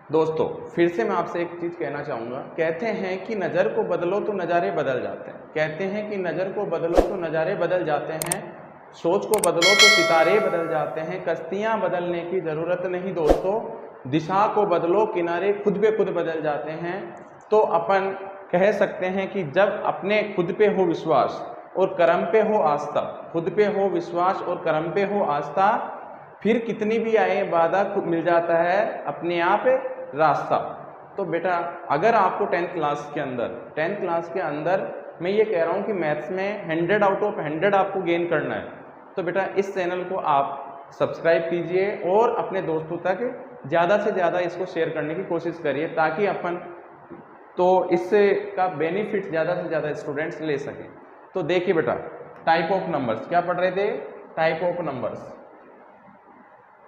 दोस्तों फिर से मैं आपसे एक चीज़ कहना चाहूँगा, कहते हैं कि नज़र को बदलो तो नज़ारे बदल जाते हैं। कहते हैं कि नज़र को बदलो तो नज़ारे बदल जाते हैं, सोच को बदलो तो सितारे बदल जाते हैं। कश्तियाँ बदलने की ज़रूरत नहीं दोस्तों, दिशा को बदलो किनारे खुद ब खुद बदल जाते हैं। तो अपन कह सकते हैं कि जब अपने खुद पे हो विश्वास और कर्म पे हो आस्था, खुद पे हो विश्वास और कर्म पे हो आस्था, फिर कितनी भी आए बाधा खुद मिल जाता है अपने आप रास्ता। तो बेटा अगर आपको 10th क्लास के अंदर मैं ये कह रहा हूँ कि मैथ्स में 100 आउट ऑफ 100 आपको गेन करना है, तो बेटा इस चैनल को आप सब्सक्राइब कीजिए और अपने दोस्तों तक ज़्यादा से ज़्यादा इसको शेयर करने की कोशिश करिए, ताकि अपन तो इससे का बेनिफिट ज़्यादा से ज़्यादा स्टूडेंट्स ले सकें। तो देखिए बेटा, टाइप ऑफ नंबर्स क्या पढ़ रहे थे? Type of numbers.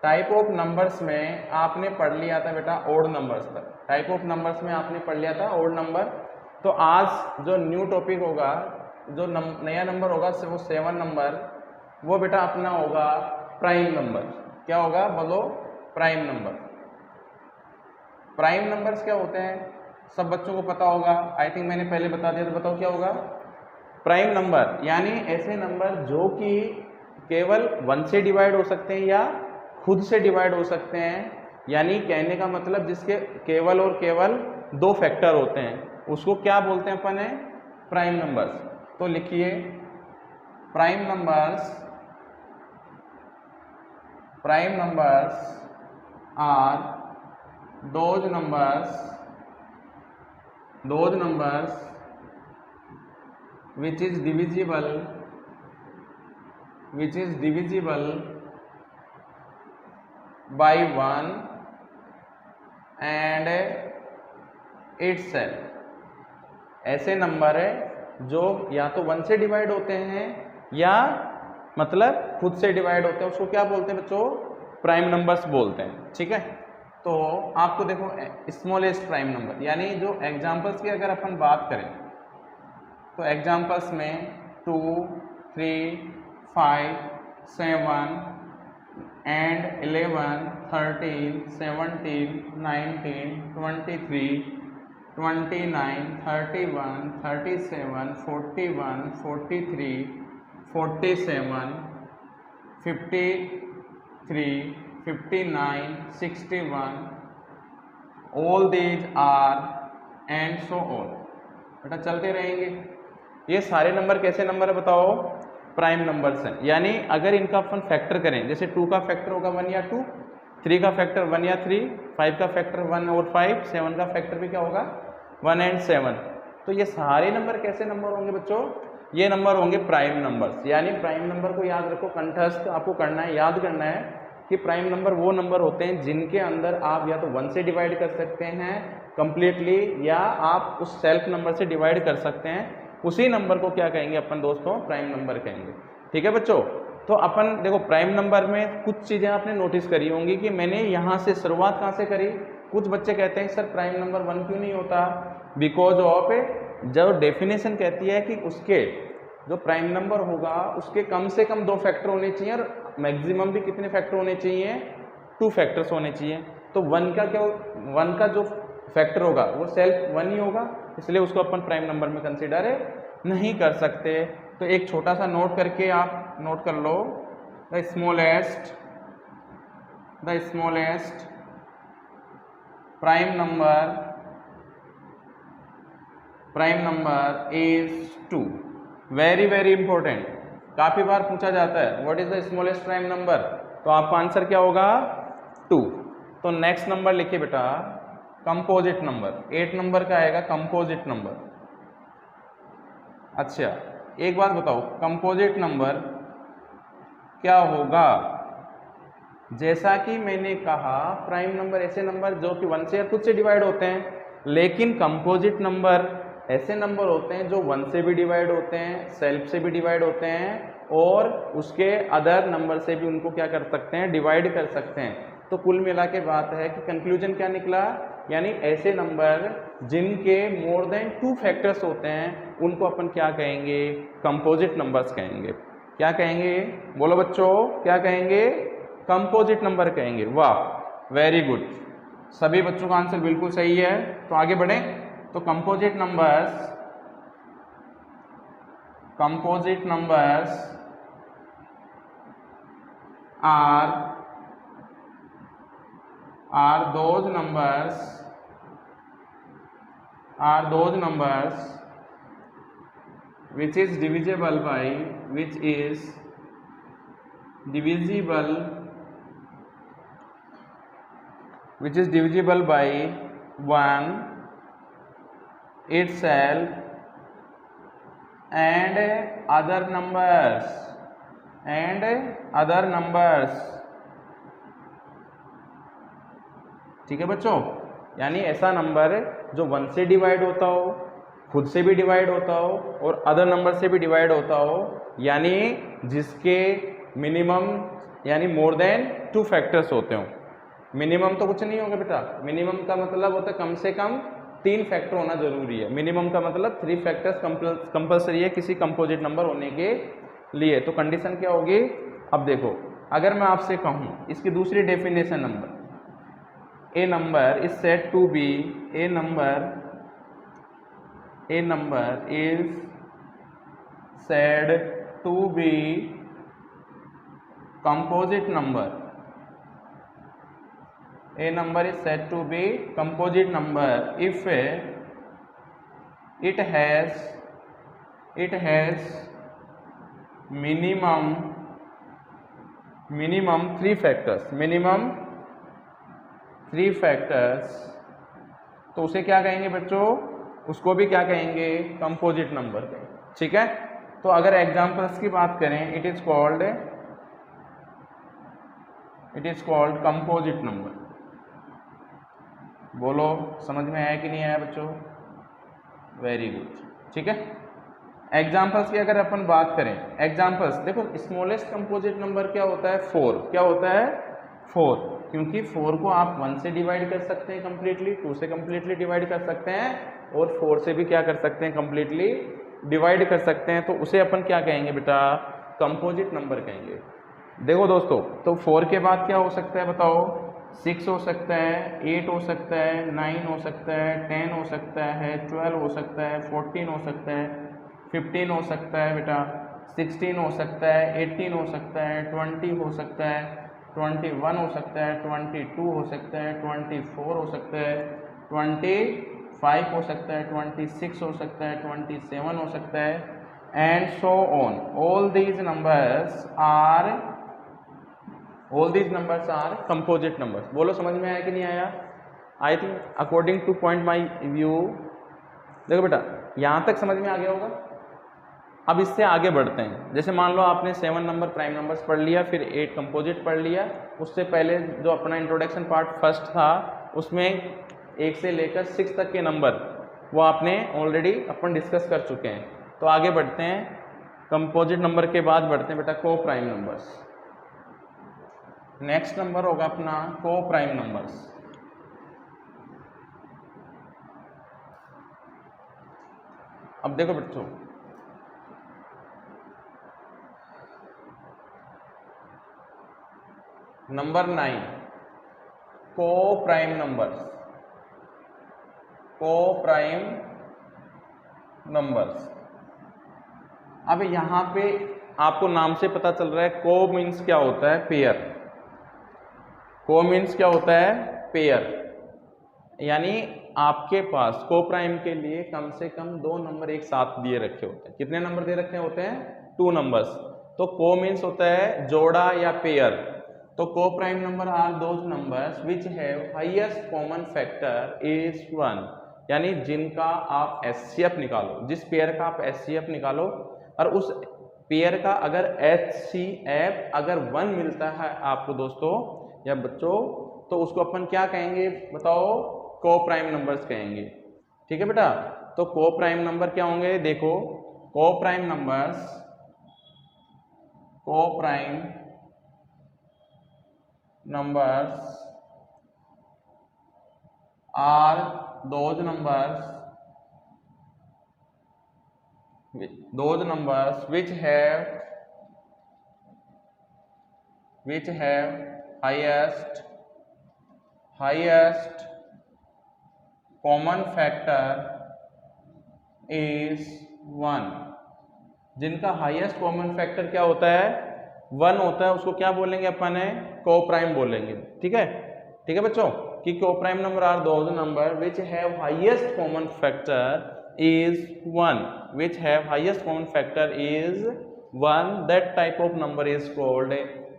Type of numbers में आपने पढ़ लिया था बेटा ओड नंबर्स तक। टाइप ऑफ नंबर्स में आपने पढ़ लिया था ओड नंबर। तो आज जो न्यू टॉपिक होगा, जो नया नंबर होगा वो 7 नंबर, वो बेटा अपना होगा प्राइम नंबर। क्या होगा बोलो? Prime number. प्राइम नंबर्स क्या होते हैं सब बच्चों को पता होगा, आई थिंक मैंने पहले बता दिया। तो बताओ क्या होगा प्राइम नंबर? यानी ऐसे नंबर जो कि केवल 1 से डिवाइड हो सकते हैं या खुद से डिवाइड हो सकते हैं। यानी कहने का मतलब जिसके केवल और केवल 2 फैक्टर होते हैं, उसको क्या बोलते हैं अपन है? Prime numbers. तो लिखिए prime numbers are those numbers which is divisible by 1 and itself। ऐसे नंबर है जो या तो 1 से डिवाइड होते हैं या मतलब खुद से डिवाइड होते हैं, उसको क्या बोलते हैं बच्चों? प्राइम नंबर्स बोलते हैं। ठीक है, तो आपको देखो स्मॉलेस्ट प्राइम नंबर, यानी जो एग्जांपल्स की अगर अपन बात करें तो एग्जांपल्स में 2, 3, 5, 7 and 11, 13, 17, 19, 23, 29, 31, 37, 41, 43, 47, 53, 59, 61, all these are and so on। बेटा चलते रहेंगे। ये सारे नंबर कैसे नंबर है बताओ? प्राइम नंबर्स हैं। यानी अगर इनका अपन फैक्टर करें, जैसे 2 का फैक्टर होगा 1 या 2, 3 का फैक्टर 1 या 3, 5 का फैक्टर 1 और 5, 7 का फैक्टर भी क्या होगा? 1 and 7। तो ये सारे नंबर कैसे नंबर होंगे बच्चों? ये नंबर होंगे प्राइम नंबर्स। यानी प्राइम नंबर को याद रखो, कंठस्थ आपको करना है, याद करना है कि प्राइम नंबर वो नंबर होते हैं जिनके अंदर आप या तो 1 से डिवाइड कर सकते हैं कंप्लीटली, या आप उस सेल्फ नंबर से डिवाइड कर सकते हैं। उसी नंबर को क्या कहेंगे अपन दोस्तों? प्राइम नंबर कहेंगे। ठीक है बच्चों, तो अपन देखो प्राइम नंबर में कुछ चीज़ें आपने नोटिस करी होंगी कि मैंने यहाँ से शुरुआत कहाँ से करी। कुछ बच्चे कहते हैं सर प्राइम नंबर 1 क्यों नहीं होता? बिकॉज ऑफ जो डेफिनेशन कहती है कि उसके जो प्राइम नंबर होगा उसके कम से कम 2 फैक्टर होने चाहिए, और मैक्सिमम भी कितने फैक्टर होने चाहिए? 2 फैक्टर्स होने चाहिए। तो 1 का क्या, 1 का जो फैक्टर होगा वो सेल्फ 1 ही होगा, इसलिए उसको अपन प्राइम नंबर में कंसीडर नहीं कर सकते। तो एक छोटा सा नोट करके आप नोट कर लो, the smallest prime number is 2। Very very important, काफी बार पूछा जाता है what is the smallest prime number, तो आपका आंसर क्या होगा? 2। तो नेक्स्ट नंबर लिखिए बेटा कंपोजिट नंबर। 8 नंबर का आएगा कंपोजिट नंबर। अच्छा एक बात बताओ, कंपोजिट नंबर क्या होगा? जैसा कि मैंने कहा प्राइम नंबर ऐसे नंबर जो कि 1 से या खुद से डिवाइड होते हैं, लेकिन कंपोजिट नंबर ऐसे नंबर होते हैं जो 1 से भी डिवाइड होते हैं, सेल्फ से भी डिवाइड होते हैं, और उसके अदर नंबर से भी उनको क्या कर सकते हैं? डिवाइड कर सकते हैं। तो कुल मिला के बात है कि कंक्लूजन क्या निकला? यानी ऐसे नंबर जिनके मोर देन 2 फैक्टर्स होते हैं उनको अपन क्या कहेंगे? कंपोजिट नंबर्स कहेंगे। क्या कहेंगे? बोलो बच्चों क्या कहेंगे? कंपोजिट नंबर कहेंगे। वाह वेरी गुड। सभी बच्चों का आंसर बिल्कुल सही है। तो आगे बढ़े। तो composite numbers are those numbers which is divisible by one itself and other numbers ठीक है बच्चों। यानी ऐसा नंबर जो 1 से डिवाइड होता हो, खुद से भी डिवाइड होता हो और अदर नंबर से भी डिवाइड होता हो, यानी जिसके मिनिमम यानी मोर देन 2 फैक्टर्स होते हो। मिनिमम तो कुछ नहीं होगा बेटा, मिनिमम का मतलब होता है कम से कम 3 फैक्टर होना जरूरी है। मिनिमम का मतलब 3 फैक्टर्स कंपल्सरी है किसी कंपोजिट नंबर होने के लिए। तो कंडीशन क्या होगी? अब देखो, अगर मैं आपसे कहूँ इसकी दूसरी definition number, a number is said to be a number is said to be composite number. A number is said to be composite number if it has minimum 3 factors, तो उसे क्या कहेंगे बच्चों? उसको भी क्या कहेंगे? कंपोजिट नंबर कहेंगे। ठीक है। तो अगर एग्जांपल्स की बात करें, it is called composite number. बोलो समझ में आया कि नहीं आया बच्चों? Very good. ठीक है। एग्जांपल्स की अगर अपन बात करें, एग्जांपल्स देखो, स्मॉलेस्ट कंपोजिट नंबर क्या होता है? 4। क्या होता है? 4, क्योंकि 4 को आप 1 से डिवाइड कर सकते हैं कंप्लीटली, 2 से कंप्लीटली डिवाइड कर सकते हैं और 4 से भी क्या कर सकते हैं? कंप्लीटली डिवाइड कर सकते हैं। तो उसे अपन क्या कहेंगे बेटा? कंपोजिट नंबर कहेंगे। देखो दोस्तों, तो 4 के बाद क्या हो सकता है बताओ? 6 हो सकता है, 8 हो सकता है, 9 हो सकता है, 10 हो सकता है, 12 हो सकता है, 14 हो सकता है, 15 हो सकता है बेटा, 16 हो सकता है, 18 हो सकता है, 20 हो सकता है, 21 हो सकता है, 22 हो सकता है, 24 हो सकता है, 25 हो सकता है, 26 हो सकता है, 27 हो सकता है, and so on. All these numbers are composite numbers. बोलो समझ में आया कि नहीं आया? I think according to point my view, देखो बेटा यहाँ तक समझ में आ गया होगा। अब इससे आगे बढ़ते हैं। जैसे मान लो आपने 7 नंबर प्राइम नंबर्स पढ़ लिया, फिर 8 कंपोजिट पढ़ लिया। उससे पहले जो अपना इंट्रोडक्शन पार्ट फर्स्ट था, उसमें 1 से लेकर 6 तक के नंबर वो आपने ऑलरेडी अपन डिस्कस कर चुके हैं। तो आगे बढ़ते हैं। कंपोजिट नंबर के बाद बढ़ते हैं बेटा को प्राइम नंबर्स। नेक्स्ट नंबर होगा अपना को प्राइम नंबर्स। अब देखो बच्चों, नंबर 9 को प्राइम नंबर्स। अब यहाँ पे आपको नाम से पता चल रहा है को मीन्स क्या होता है? पेयर। को मीन्स क्या होता है? पेयर। यानी आपके पास को प्राइम के लिए कम से कम 2 नंबर एक साथ दिए रखे होते हैं। कितने नंबर दे रखे होते हैं? 2 नंबर्स। तो को मीन्स होता है जोड़ा या पेयर। तो coprime number are those numbers which have highest common factor is 1, यानी जिनका आप एचसीएफ निकालो, जिस पेयर का आप एचसीएफ निकालो और उस पेयर का अगर एचसीएफ अगर 1 मिलता है आपको दोस्तों या बच्चों, तो उसको अपन क्या कहेंगे बताओ? को प्राइम नंबर्स कहेंगे। ठीक है बेटा। तो को प्राइम नंबर क्या होंगे? देखो, coprime numbers are those numbers which have highest common factor is 1। जिनका हाईएस्ट कॉमन फैक्टर क्या होता है, 1 होता है, उसको क्या बोलेंगे अपन है, कोप्राइम बोलेंगे। ठीक है, ठीक है बच्चों, कि coprime number are those number which have highest common factor is 1, which have highest common factor is 1, that type of number is called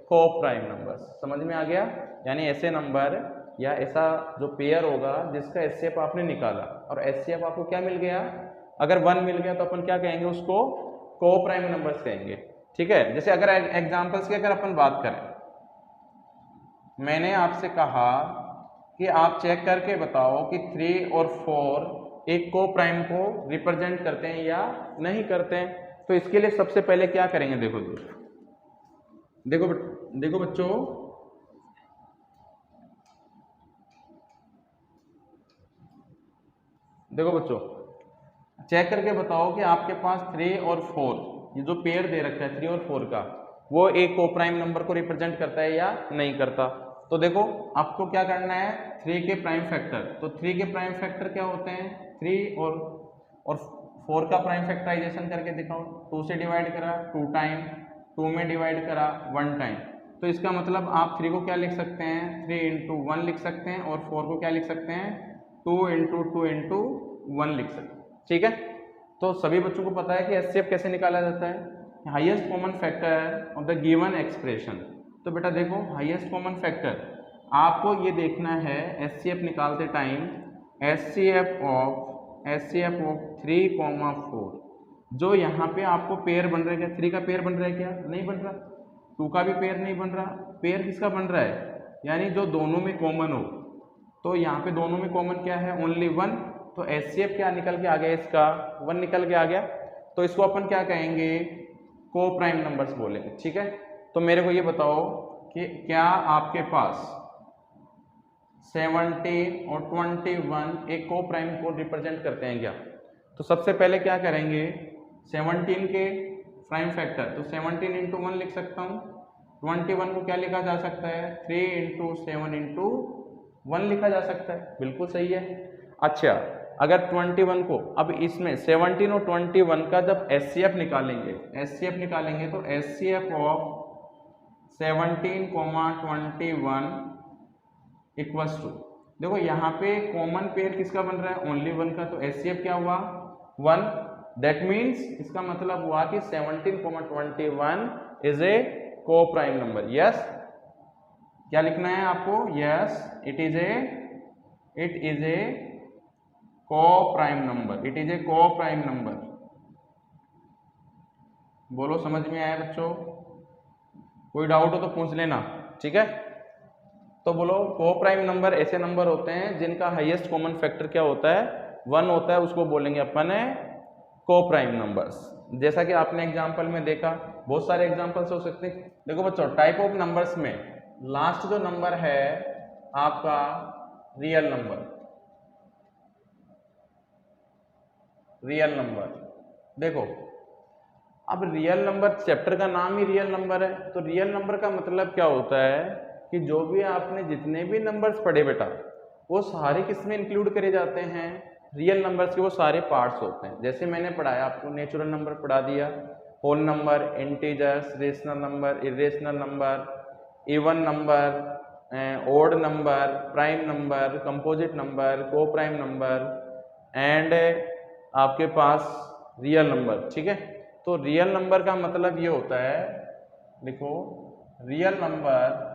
coprime number. समझ में आ गया? यानी ऐसे नंबर या ऐसा जो पेयर होगा जिसका एचसीएफ आपने निकाला और एचसीएफ आपको क्या मिल गया, अगर 1 मिल गया तो अपन क्या कहेंगे, उसको कोप्राइम नंबर्स कहेंगे। ठीक है, जैसे अगर एग्जांपल्स की अगर अपन बात करें, मैंने आपसे कहा कि आप चेक करके बताओ कि 3 और 4 एक कोप्राइम को रिप्रेजेंट करते हैं या नहीं करते हैं। तो इसके लिए सबसे पहले क्या करेंगे, देखो देखो बच्चों, देखो बच्चों, चेक करके बताओ कि आपके पास 3 और 4 ये जो पेयर दे रखा है 3 और 4 का, वो एक कोप्राइम नंबर को रिप्रेजेंट करता है या नहीं करता। तो देखो आपको क्या करना है, 3 के प्राइम फैक्टर, तो 3 के प्राइम फैक्टर क्या होते हैं, 3 और 4 का प्राइम फैक्टराइजेशन करके दिखाओ। 2 से डिवाइड करा 2 टाइम, 2 में डिवाइड करा 1 टाइम, तो इसका मतलब आप 3 को क्या लिख सकते हैं, 3 इंटू 1 लिख सकते हैं, और 4 को क्या लिख सकते हैं, 2 इंटू 2 इंटू 1 लिख सकते हैं। ठीक है, तो सभी बच्चों को पता है कि एचसीएफ कैसे निकाला जाता है, highest common factor of the given expression. तो बेटा देखो, हाईएस्ट कॉमन फैक्टर आपको ये देखना है एचसीएफ निकालते टाइम, एचसीएफ ऑफ 3, 4, जो यहाँ पे आपको पेयर बन रहा है, क्या 3 का पेयर बन रहा है, क्या नहीं बन रहा, 2 का भी पेयर नहीं बन रहा, पेयर किसका बन रहा है, यानी जो दोनों में कॉमन हो। तो यहाँ पे दोनों में कॉमन क्या है, ओनली 1, तो एचसीएफ क्या निकल के आ गया, इसका 1 निकल के आ गया। तो इसको अपन क्या कहेंगे, कोप्राइम नंबर्स बोलेंगे। ठीक है, तो मेरे को ये बताओ कि क्या आपके पास 17 और 21 एक कोप्राइम को रिप्रेजेंट करते हैं क्या। तो सबसे पहले क्या करेंगे, 17 के प्राइम फैक्टर, तो 17 इंटू 1 लिख सकता हूँ। 21 को क्या लिखा जा सकता है, 3 इंटू 7 इंटू 1 लिखा जा सकता है, बिल्कुल सही है। अच्छा, अगर 21 को, अब इसमें 17 और 21 का जब एचसीएफ निकालेंगे, तो एचसीएफ ऑफ 17, 21 इक्वल्स टू, देखो यहाँ पे कॉमन पेयर किसका बन रहा है, ओनली 1 का, तो एचसीएफ क्या हुआ, 1। दैट मीन्स इसका मतलब हुआ कि 17, 21 is a coprime number. Yes, क्या लिखना है आपको, yes, it is a coprime number, it is a coprime number. बोलो समझ में आया बच्चों, कोई डाउट हो तो पूछ लेना। ठीक है, तो बोलो, कोप्राइम नंबर ऐसे नंबर होते हैं जिनका हाईएस्ट कॉमन फैक्टर क्या होता है, 1 होता है, उसको बोलेंगे अपन है कोप्राइम नंबर्स। जैसा कि आपने एग्जांपल में देखा, बहुत सारे एग्जांपल्स हो सकते हैं। देखो बच्चों, टाइप ऑफ नंबर्स में लास्ट जो नंबर है आपका रियल नंबर, देखो अब रियल नंबर, चैप्टर का नाम ही रियल नंबर है, तो रियल नंबर का मतलब क्या होता है कि जो भी आपने जितने भी नंबर्स पढ़े बेटा, वो सारे किसमें इंक्लूड करे जाते हैं, रियल नंबर्स के वो सारे पार्ट्स होते हैं। जैसे मैंने पढ़ाया आपको, नेचुरल नंबर पढ़ा दिया, whole number, integers, rational number, irrational number, even number, odd number, prime number, composite number, coprime number and आपके पास रियल नंबर। ठीक है, तो रियल नंबर का मतलब ये होता है, देखो real numbers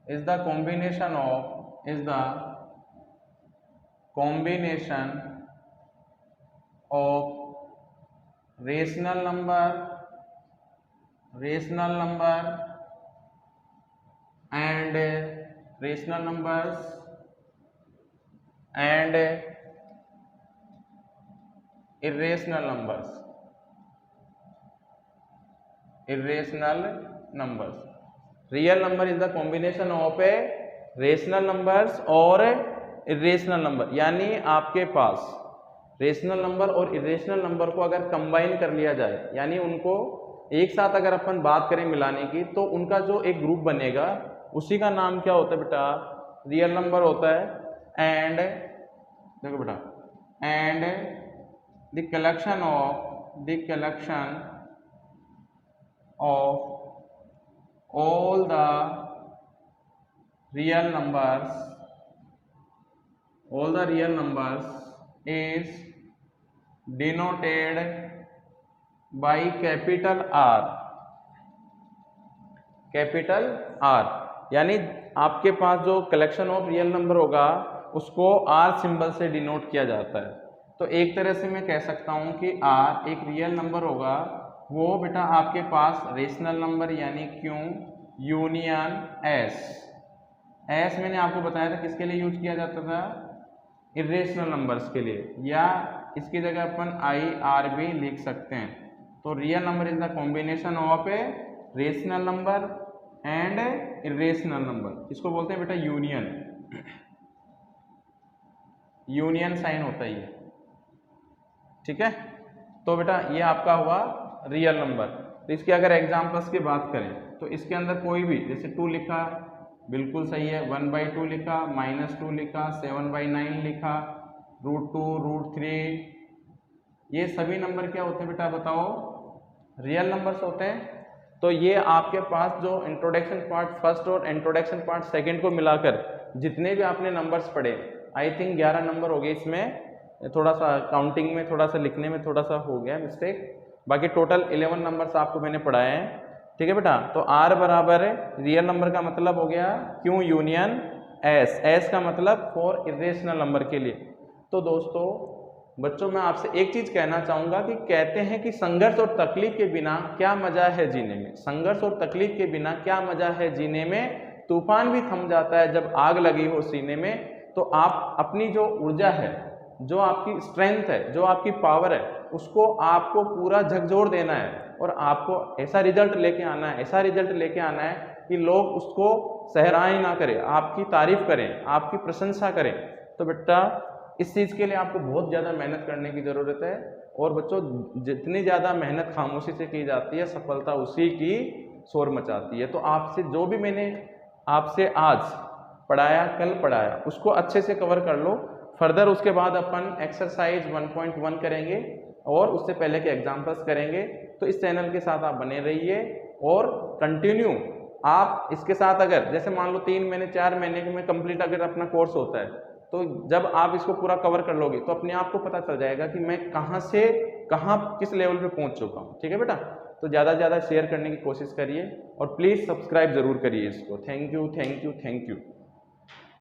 is the combination of rational number and rational numbers and irrational numbers। Real number is the combination of a rational numbers और इरेशनल नंबर, यानी आपके पास रेशनल नंबर और इरेशनल नंबर को अगर कंबाइन कर लिया जाए, यानी उनको एक साथ अगर अपन बात करें मिलाने की तो उनका जो एक ग्रुप बनेगा उसी का नाम क्या होता है बेटा, रियल नंबर होता है। एंड देखो बेटा, and the collection of all the real numbers is denoted by capital R। Capital R यानी आपके पास जो कलेक्शन ऑफ रियल नंबर होगा उसको R सिंबल से डिनोट किया जाता है। तो एक तरह से मैं कह सकता हूं कि R एक रियल नंबर होगा, वो बेटा आपके पास रेशनल नंबर यानी क्यों यूनियन एस मैंने आपको बताया था किसके लिए यूज किया जाता था, इरेशनल नंबर्स के लिए, या इसकी जगह अपन IRB लिख सकते हैं। तो real number is the combination of a rational number and irrational number, इसको बोलते हैं बेटा यूनियन साइन होता है ये, ठीक है। तो बेटा ये आपका हुआ रियल नंबर। तो इसके अगर एग्जांपल्स की बात करें तो इसके अंदर कोई भी, जैसे 2 लिखा बिल्कुल सही है, 1/2 लिखा, -2 लिखा, 7/9 लिखा, √2 √3, ये सभी नंबर क्या होते हैं बेटा बताओ, रियल नंबर्स होते हैं। तो ये आपके पास जो इंट्रोडक्शन पार्ट फर्स्ट और इंट्रोडक्शन पार्ट सेकंड को मिलाकर जितने भी आपने नंबर्स पढ़े, आई थिंक 11 नंबर हो गए, इसमें थोड़ा सा काउंटिंग में थोड़ा सा लिखने में थोड़ा सा हो गया मिस्टेक, बाकी टोटल 11 नंबर्स आपको मैंने पढ़ाए हैं, ठीक है बेटा। तो R बराबर रियल नंबर का मतलब हो गया क्यों यूनियन एस का मतलब फॉर इरेशनल नंबर के लिए। तो दोस्तों बच्चों मैं आपसे एक चीज कहना चाहूंगा कि कहते हैं कि संघर्ष और तकलीफ के बिना क्या मजा है जीने में, संघर्ष और तकलीफ के बिना क्या मजा है जीने में, तूफान भी थम जाता है जब आग लगी हो सीने में। तो आप अपनी जो ऊर्जा है, जो आपकी स्ट्रेंथ है, जो आपकी पावर है, उसको आपको पूरा झकझोर देना है और आपको ऐसा रिजल्ट लेके आना है, कि लोग उसको सहराएं ना करें, आपकी तारीफ करें, आपकी प्रशंसा करें। तो बेटा इस चीज़ के लिए आपको बहुत ज़्यादा मेहनत करने की ज़रूरत है। और बच्चों जितनी ज़्यादा मेहनत खामोशी से की जाती है, सफलता उसी की शोर मचाती है। तो आपसे जो भी मैंने आपसे आज पढ़ाया, कल पढ़ाया, उसको अच्छे से कवर कर लो। फर्दर उसके बाद अपन एक्सरसाइज 1.1 करेंगे और उससे पहले के एग्जाम्पल्स करेंगे। तो इस चैनल के साथ आप बने रहिए और कंटिन्यू आप इसके साथ, अगर जैसे मान लो 3 महीने 4 महीने में कंप्लीट अगर अपना कोर्स होता है, तो जब आप इसको पूरा कवर कर लोगे तो अपने आप को पता चल जाएगा कि मैं कहाँ से कहाँ किस लेवल पे पहुँच चुका हूँ, ठीक है बेटा। तो ज़्यादा से ज़्यादा शेयर करने की कोशिश करिए और प्लीज़ सब्सक्राइब जरूर करिए इसको। Thank you.